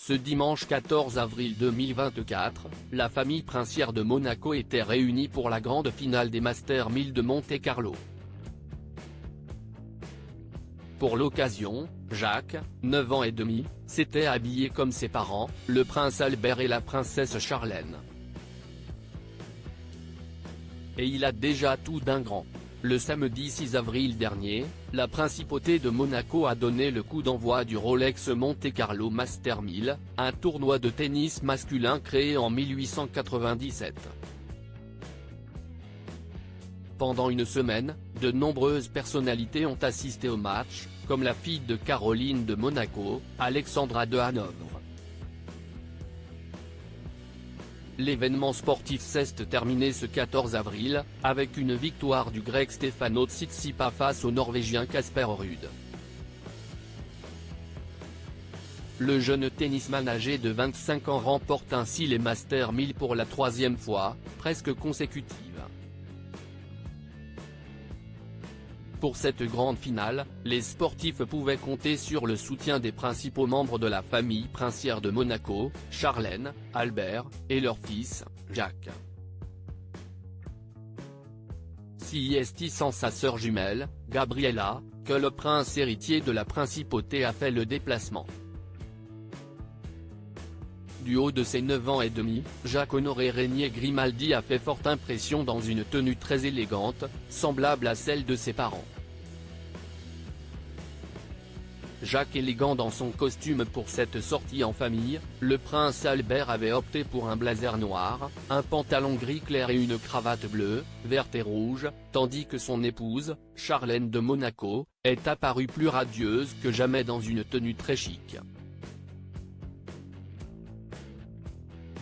Ce dimanche 14 avril 2024, la famille princière de Monaco était réunie pour la grande finale des Masters 1000 de Monte-Carlo. Pour l'occasion, Jacques, 9 ans et demi, s'était habillé comme ses parents, le prince Albert et la princesse Charlène. Et il a déjà tout d'un grand. Le samedi 6 avril dernier, la principauté de Monaco a donné le coup d'envoi du Rolex Monte-Carlo Masters 1000, un tournoi de tennis masculin créé en 1897. Pendant une semaine, de nombreuses personnalités ont assisté au match, comme la fille de Caroline de Monaco, Alexandra de Hanovre. L'événement sportif s'est terminé ce 14 avril, avec une victoire du Grec Stefano Tsitsipas face au Norvégien Casper Ruud. Le jeune tennisman âgé de 25 ans remporte ainsi les Masters 1000 pour la troisième fois, presque consécutive. Pour cette grande finale, les sportifs pouvaient compter sur le soutien des principaux membres de la famille princière de Monaco, Charlène, Albert, et leur fils, Jacques. CIST sans sa sœur jumelle, Gabriella, que le prince héritier de la principauté a fait le déplacement. Du haut de ses 9 ans et demi, Jacques-Honoré Régnier Grimaldi a fait forte impression dans une tenue très élégante, semblable à celle de ses parents. Jacques élégant dans son costume pour cette sortie en famille, le prince Albert avait opté pour un blazer noir, un pantalon gris clair et une cravate bleue, verte et rouge, tandis que son épouse, Charlène de Monaco, est apparue plus radieuse que jamais dans une tenue très chic.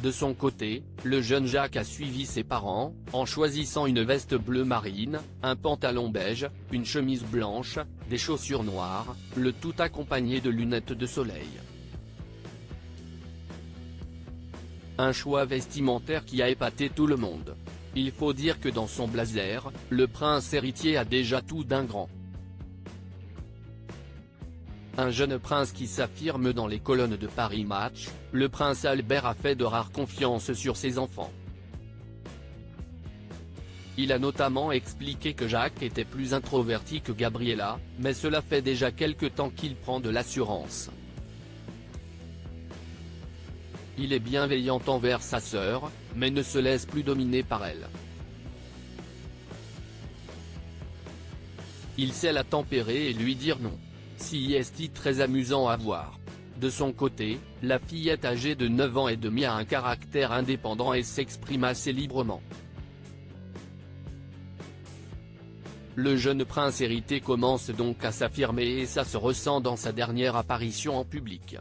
De son côté, le jeune Jacques a suivi ses parents, en choisissant une veste bleu marine, un pantalon beige, une chemise blanche, des chaussures noires, le tout accompagné de lunettes de soleil. Un choix vestimentaire qui a épaté tout le monde. Il faut dire que dans son blazer, le prince héritier a déjà tout d'un grand. Un jeune prince qui s'affirme dans les colonnes de Paris Match, le prince Albert a fait de rares confiances sur ses enfants. Il a notamment expliqué que Jacques était plus introverti que Gabriella, mais cela fait déjà quelque temps qu'il prend de l'assurance. Il est bienveillant envers sa sœur, mais ne se laisse plus dominer par elle. Il sait la tempérer et lui dire non. CIST très amusant à voir. De son côté, la fillette âgée de 9 ans et demi a un caractère indépendant et s'exprime assez librement. Le jeune prince héritier commence donc à s'affirmer et ça se ressent dans sa dernière apparition en public.